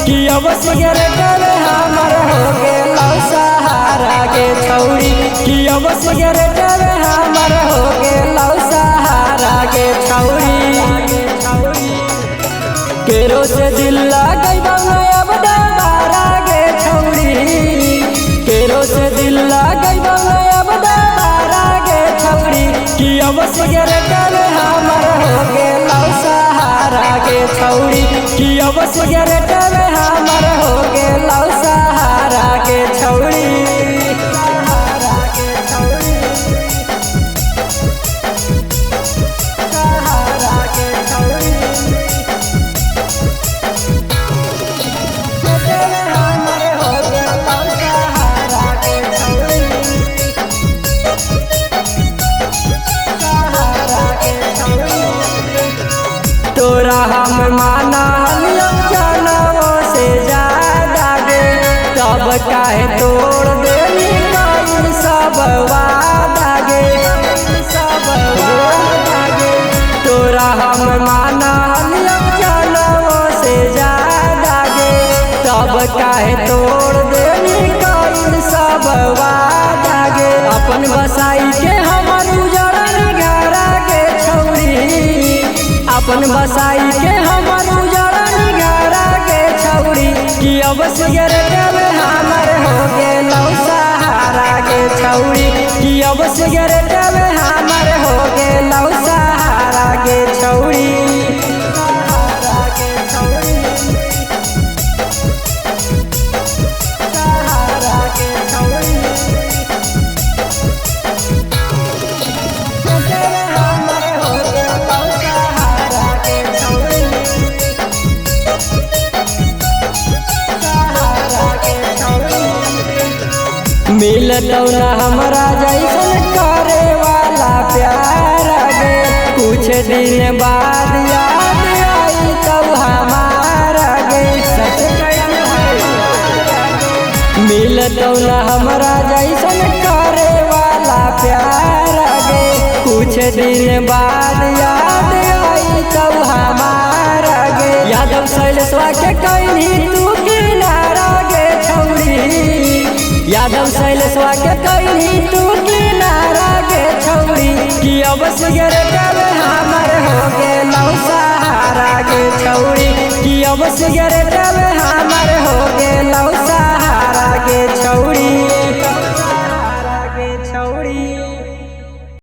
कि अब सिगरेट में हमर हो गेलौ सहारा गे छौरी कि अब सिगरेट में हमर हो गेलौ सहारा गे छौरी केरो से दिल लगैबौ अब दोबारा गे छौरी केरो से दिल लगैबौ अब दोबारा गे छौरी कि अब सिगरेट में हमर हो गेलौ सहारा गे छौरी कि अब सिगरेट में हमर हो गेलौ सहारा गे छौरी तोरा हम माना जनों से ज्यादा गे तब काहे तोड़ देली कईल सब वादा गे तोरा हम माना जनों से ज्यादा गे तब काहे तोड़ देली कईल सब वादा गे अपन बसाई के हमर उजड़ल घरा गे छौरी अपन बसाई के हमर उजड़ल घरा गे छौरी कि अब सिगरेट में हमर हो गेलौ सहारा गे छौरी कि अब सिगरेट में हमर हो गेलौ सहारा गे छौरी मिलतौ न हमरा जैसन करे वाला प्यार गे कुछ दिन बाद याद आई तो हमारा गे मिलतौ न हमरा जैसन करे वाला प्यार गे कुछ दिन बाद याद आई तो हमारा गे यादव शैलेशवा के कहनी तू किनारा गे छौरी यादव शैलेशवा के कहनी तू किनारा गे छौरी कि अब सिगरेट में हमर हो गेलौ सहारा गे छौरी कि अब सिगरेट में